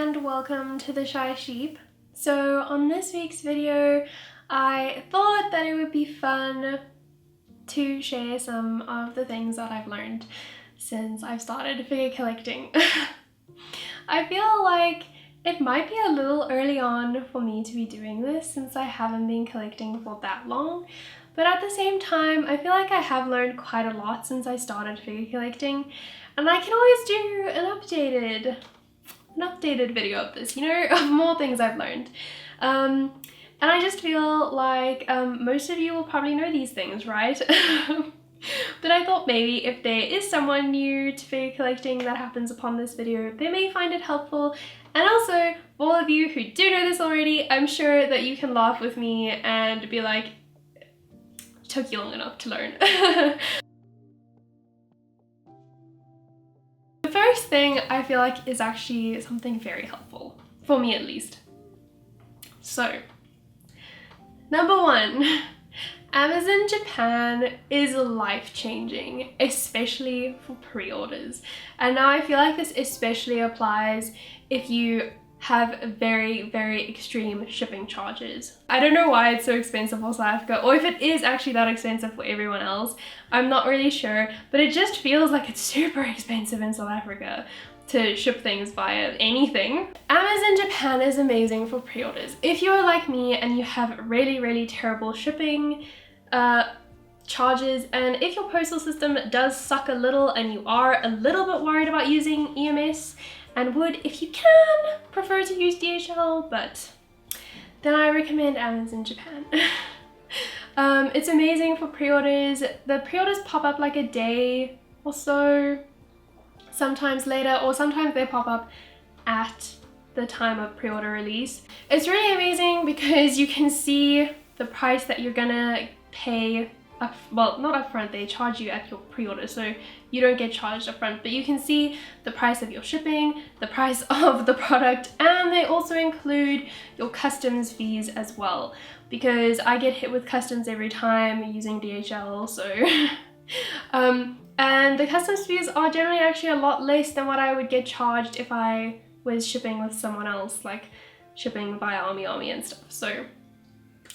and welcome to the Shy Sheep. So on this week's video, I thought that it would be fun to share some of the things that I've learned since I've started figure collecting. I feel like it might be a little early on for me to be doing this since I haven't been collecting for that long, but at the same time I feel like I have learned quite a lot since I started figure collecting, and I can always do an updated video of this, you know, of more things I've learned. And I just feel like most of you will probably know these things, right? But I thought maybe if there is someone new to figure collecting that happens upon this video, they may find it helpful. And also, for all of you who do know this already, I'm sure that you can laugh with me and be like, it took you long enough to learn. The first thing I feel like is actually something very helpful, for me at least. So, number one, Amazon Japan is life-changing, especially for pre-orders. And now I feel like this especially applies if you have very, very extreme shipping charges. I don't know why it's so expensive for South Africa, or if it is actually that expensive for everyone else. I'm not really sure, but it just feels like it's super expensive in South Africa to ship things via anything. Amazon Japan is amazing for pre-orders. If you're like me and you have really, really terrible shipping charges, and if your postal system does suck a little and you are a little bit worried about using EMS, and would, if you can, prefer to use DHL, but then I recommend Amazon Japan. It's amazing for pre-orders. The pre-orders pop up like a day or so, sometimes later, or sometimes they pop up at the time of pre-order release. It's really amazing because you can see the price that you're gonna pay well, not upfront, they charge you at your pre-order, so you don't get charged upfront, but you can see the price of your shipping, the price of the product, and they also include your customs fees as well, because I get hit with customs every time using DHL, so and the customs fees are generally actually a lot less than what I would get charged if I was shipping with someone else, like shipping via Amiami and stuff. So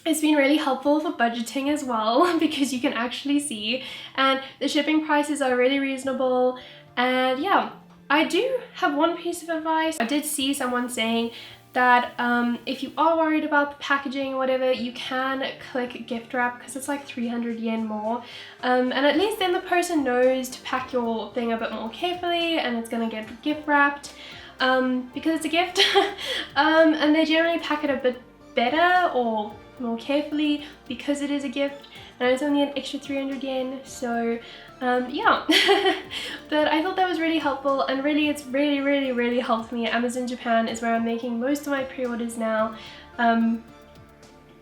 it's been really helpful for budgeting as well, because you can actually see, and the shipping prices are really reasonable. And yeah, I do have one piece of advice. I did see someone saying that if you are worried about the packaging or whatever, you can click gift wrap because it's like 300 yen more. And at least then the person knows to pack your thing a bit more carefully and it's gonna get gift wrapped because it's a gift. And they generally pack it a bit better or more carefully because it is a gift, and it's only an extra 300 yen, so yeah. But I thought that was really helpful, and really it's really helped me. Amazon Japan is where I'm making most of my pre-orders now,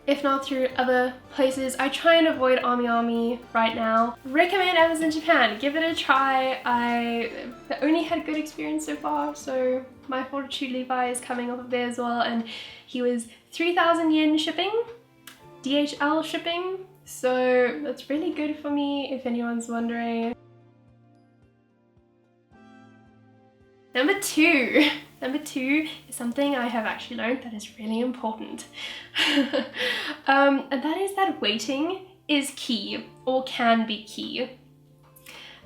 if not through other places. I try and avoid Amiami right now. Recommend Amazon Japan, give it a try. I only had a good experience so far, so my Fortitude Levi is coming off of there as well, and he was 3,000 yen shipping, DHL shipping, so that's really good for me if anyone's wondering. Number two is something I have actually learned that is really important. And that is that waiting is key, or can be key.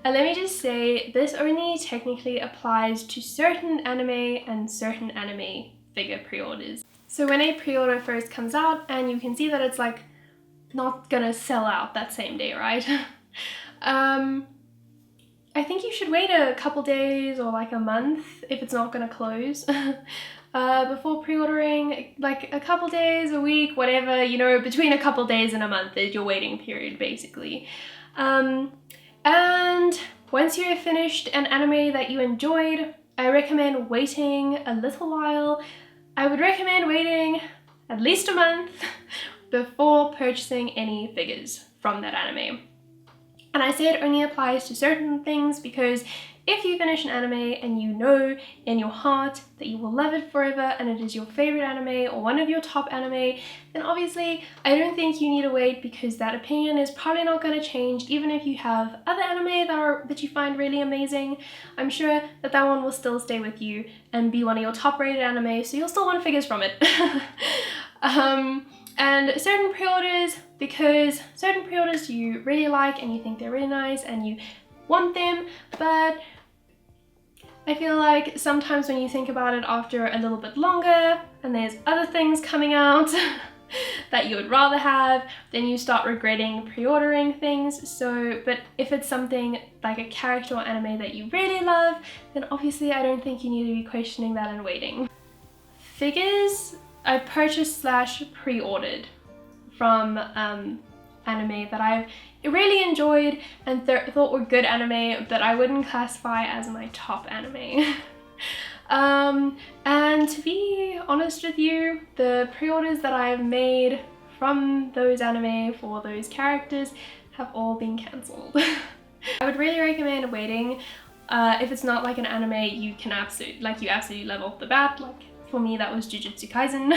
And let me just say, this only technically applies to certain anime and certain anime figure pre-orders. So when a pre-order first comes out and you can see that it's like not gonna sell out that same day, right? I think you should wait a couple days or like a month if it's not gonna close before pre-ordering, like a couple days, a week, whatever, you know, between a couple days and a month is your waiting period basically. And once you have finished an anime that you enjoyed, I recommend waiting a little while. I would recommend waiting at least a month before purchasing any figures from that anime. And I say it only applies to certain things because if you finish an anime and you know in your heart that you will love it forever and it is your favorite anime or one of your top anime, then obviously I don't think you need to wait, because that opinion is probably not going to change even if you have other anime that you find really amazing. I'm sure that that one will still stay with you and be one of your top rated anime, so you'll still want figures from it. And certain pre-orders, because certain pre-orders you really like and you think they're really nice and you want them, but I feel like sometimes when you think about it after a little bit longer and there's other things coming out that you would rather have, then you start regretting pre-ordering things. So, but if it's something like a character or anime that you really love, then obviously I don't think you need to be questioning that and waiting. Figures I purchased / pre-ordered from anime that I've really enjoyed and thought were good anime, but I wouldn't classify as my top anime. And to be honest with you, the pre-orders that I've made from those anime for those characters have all been cancelled. I would really recommend waiting if it's not like an anime you absolutely love off the bat. Like for me, that was Jujutsu Kaisen.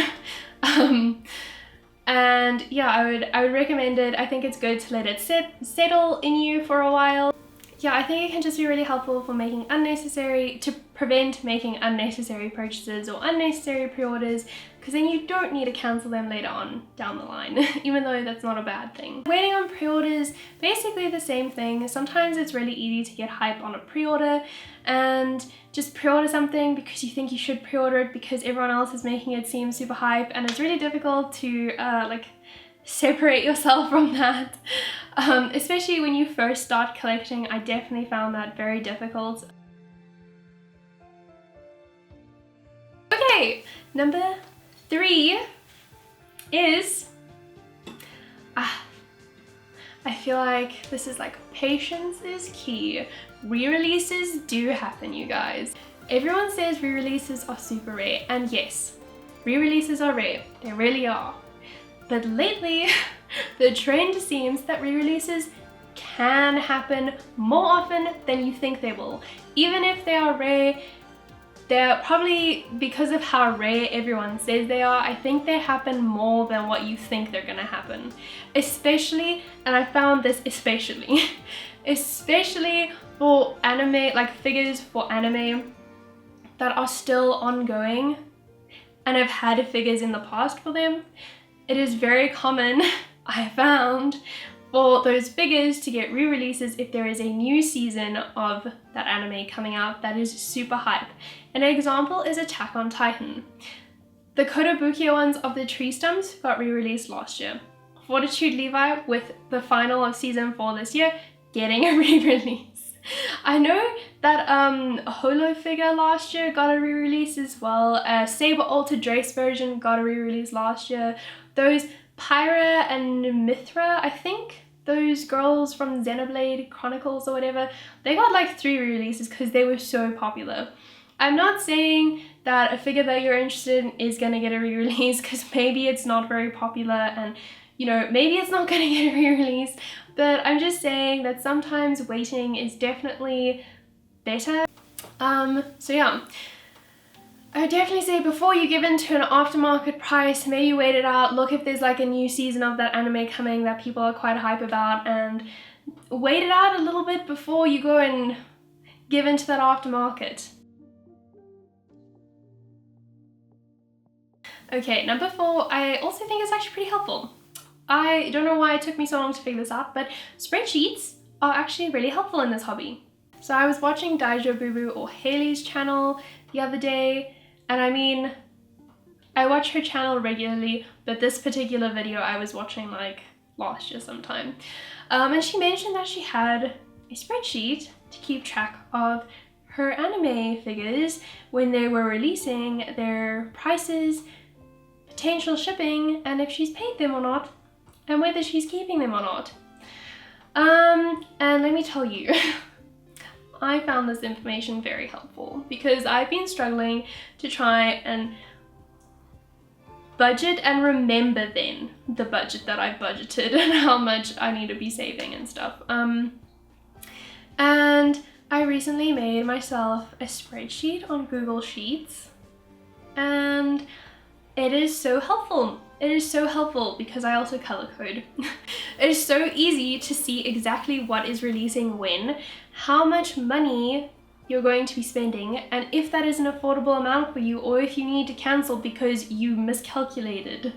And yeah, I would recommend it. I think it's good to let it settle in you for a while. Yeah, I think it can just be really helpful for to prevent making unnecessary purchases or unnecessary pre-orders, because then you don't need to cancel them later on down the line, even though that's not a bad thing. Waiting on pre-orders, basically the same thing. Sometimes it's really easy to get hype on a pre-order and just pre-order something because you think you should pre-order it because everyone else is making it seem super hype, and it's really difficult to separate yourself from that. Especially when you first start collecting, I definitely found that very difficult. Okay, number 3 is, I feel like this is like patience is key. Re-releases do happen, you guys. Everyone says re-releases are super rare, and yes, re-releases are rare, they really are. But lately, the trend seems that re-releases can happen more often than you think they will. Even if they are rare, they're probably, because of how rare everyone says they are, I think they happen more than what you think they're gonna happen. Especially, and I found this especially for anime, like figures for anime that are still ongoing and have had figures in the past for them. It is very common, I found, for those figures to get re-releases if there is a new season of that anime coming out that is super hype. An example is Attack on Titan. The Kotobukiya ones of the tree stumps got re-released last year. Fortitude Levi, with the final of season 4 this year, getting a re-release. I know that Holo figure last year got a re-release as well. Saber Altered Drace version got a re-release last year. Those Pyra and Mithra, I think, those girls from Xenoblade Chronicles or whatever, they got like 3 re-releases because they were so popular. I'm not saying that a figure that you're interested in is gonna get a re-release, because maybe it's not very popular and, you know, maybe it's not gonna get a re-release, but I'm just saying that sometimes waiting is definitely better. So yeah, I would definitely say before you give in to an aftermarket price, maybe wait it out, look if there's like a new season of that anime coming that people are quite hype about, and wait it out a little bit before you go and give in to that aftermarket. Okay, number 4, I also think is actually pretty helpful. I don't know why it took me so long to figure this out, but spreadsheets are actually really helpful in this hobby. So I was watching Daijoububu or Haley's channel the other day, and I mean, I watch her channel regularly, but this particular video I was watching like last year sometime. And she mentioned that she had a spreadsheet to keep track of her anime figures when they were releasing, their prices, potential shipping, and if she's paid them or not, and whether she's keeping them or not. And let me tell you, I found this information very helpful because I've been struggling to try and budget and remember then the budget that I've budgeted and how much I need to be saving and stuff. And I recently made myself a spreadsheet on Google Sheets, and it is so helpful. It is so helpful because I also color code. It is so easy to see exactly what is releasing when, how much money you're going to be spending, and if that is an affordable amount for you, or if you need to cancel because you miscalculated.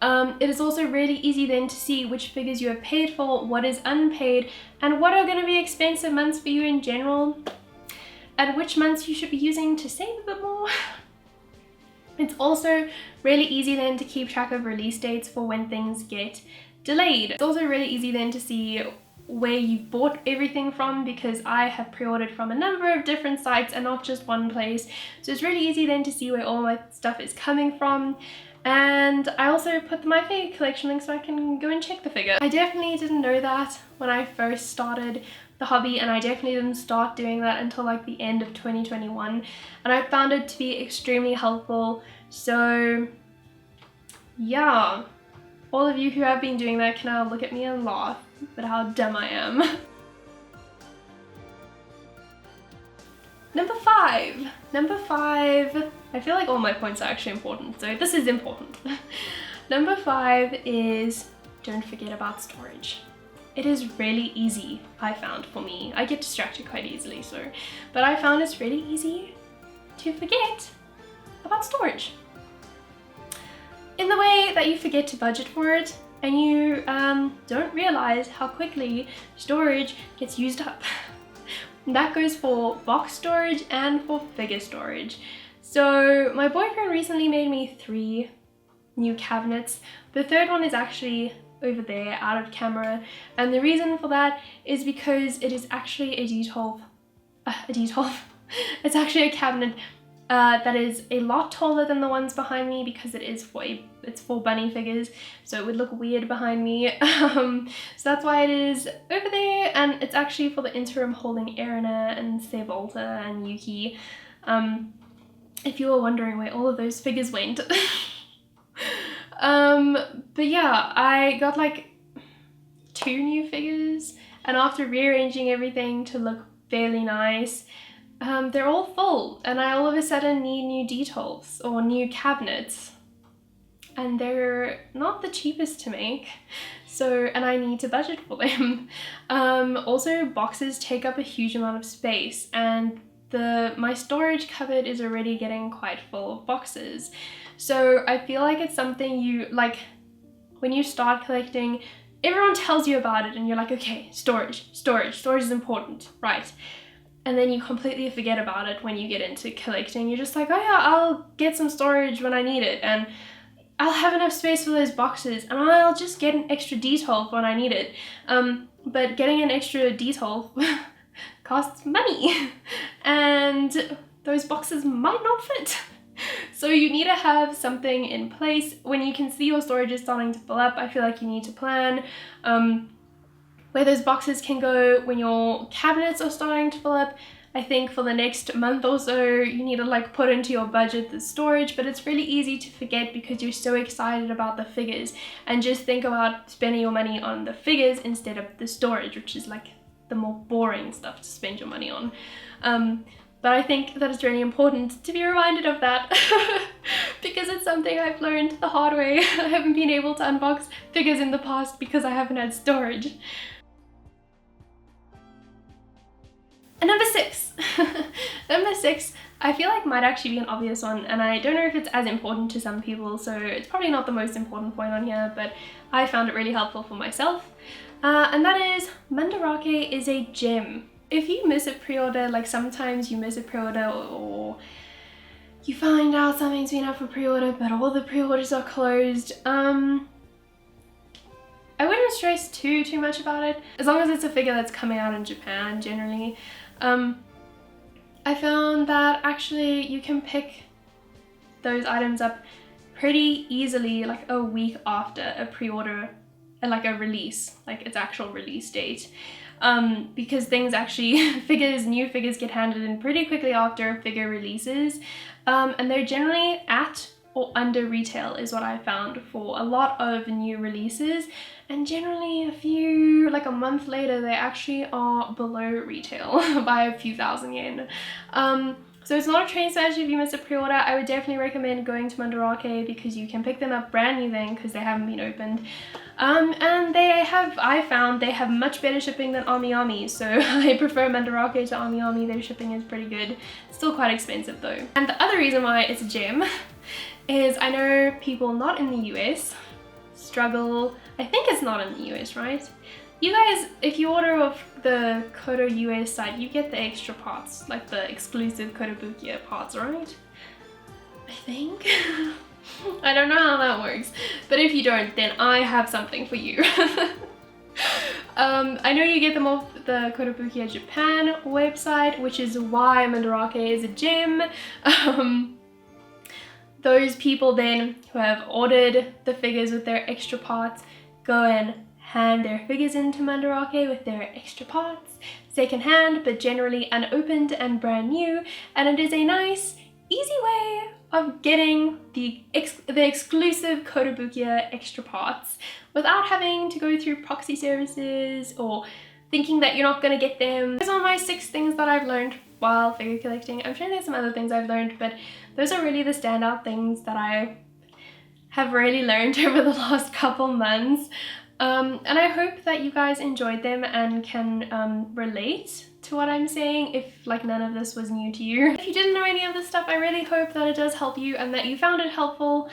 It is also really easy then to see which figures you have paid for, what is unpaid, and what are going to be expensive months for you in general, and which months you should be using to save a bit more. It's also really easy then to keep track of release dates for when things get delayed. It's also really easy then to see where you bought everything from, because I have pre-ordered from a number of different sites and not just one place. So it's really easy then to see where all my stuff is coming from. And I also put the MyFigureCollection link so I can go and check the figure. I definitely didn't know that when I first started the hobby, and I definitely didn't start doing that until like the end of 2021, and I found it to be extremely helpful. So yeah, all of you who have been doing that can now look at me and laugh at how dumb I am. Number five, I feel like all my points are actually important, so this is important. Number 5 is don't forget about storage. It is really easy, I found, for me. I get distracted quite easily, but I found it's really easy to forget about storage. In the way that you forget to budget for it, and you don't realize how quickly storage gets used up. That goes for box storage and for figure storage. So my boyfriend recently made me 3 new cabinets. The third one is actually over there out of camera, and the reason for that is because it is actually a D12. It's actually a cabinet that is a lot taller than the ones behind me, because it's for bunny figures, so it would look weird behind me. So that's why it is over there, and it's actually for the interim holding Erina and Sevolta and Yuki. If you were wondering where all of those figures went. But yeah, I got like 2 new figures, and after rearranging everything to look fairly nice, they're all full, and I all of a sudden need new details or new cabinets, and they're not the cheapest to make, and I need to budget for them. Also, boxes take up a huge amount of space, and my storage cupboard is already getting quite full of boxes. So I feel like it's something you, like, when you start collecting, everyone tells you about it and you're like, okay, storage is important, right? And then you completely forget about it when you get into collecting. You're just like, oh yeah, I'll get some storage when I need it, and I'll have enough space for those boxes, and I'll just get an extra detail when I need it. But getting an extra detail costs money, and those boxes might not fit. So you need to have something in place. When you can see your storage is starting to fill up, I feel like you need to plan where those boxes can go when your cabinets are starting to fill up. I think for the next month or so, you need to like put into your budget the storage, but it's really easy to forget because you're so excited about the figures, and just think about spending your money on the figures instead of the storage, which is like the more boring stuff to spend your money on. But I think that it's really important to be reminded of that because it's something I've learned the hard way. I haven't been able to unbox figures in the past because I haven't had storage. And number 6. Number 6, I feel like might actually be an obvious one, and I don't know if it's as important to some people, so it's probably not the most important point on here, but I found it really helpful for myself. And that is, Mandarake is a gem. If you miss a pre-order, like sometimes you miss a pre-order, or you find out something's been up for pre-order but all the pre-orders are closed, I wouldn't stress too much about it, as long as it's a figure that's coming out in Japan generally. I found that actually you can pick those items up pretty easily like a week after a pre-order, like a release, like its actual release date. Because things actually, new figures get handed in pretty quickly after a figure releases, and they're generally at or under retail is what I found for a lot of new releases, and generally like a month later they actually are below retail by a few thousand yen. So it's not a train smash if you miss a pre-order. I would definitely recommend going to Mandarake because you can pick them up brand new then because they haven't been opened. And I found they have much better shipping than Amiami, so I prefer Mandarake to Amiami. Their shipping is pretty good. Still quite expensive though. And the other reason why it's a gem is I know people not in the US struggle. I think it's not in the US, right? You guys, if you order off the Koto US site, you get the extra parts, like the exclusive Kotobukiya parts, right? I think. I don't know how that works, but if you don't, then I have something for you. I know you get them off the Kotobukiya Japan website, which is why Mandarake is a gem. Those people then who have ordered the figures with their extra parts go and hand their figures into Mandarake with their extra parts, second hand but generally unopened and brand new, and it is a nice, easy way of getting the exclusive Kotobukiya extra parts without having to go through proxy services or thinking that you're not going to get them. Those are my 6 things that I've learned while figure collecting. I'm sure there's some other things I've learned, but those are really the standout things that I have really learned over the last couple months. And I hope that you guys enjoyed them and can relate to what I'm saying if like none of this was new to you. If you didn't know any of this stuff, I really hope that it does help you and that you found it helpful.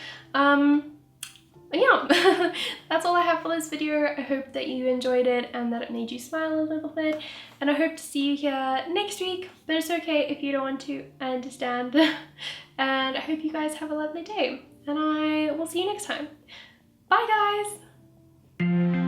Yeah, that's all I have for this video. I hope that you enjoyed it and that it made you smile a little bit, and I hope to see you here next week, but it's okay if you don't want to, I understand. And I hope you guys have a lovely day, and I will see you next time. Bye guys!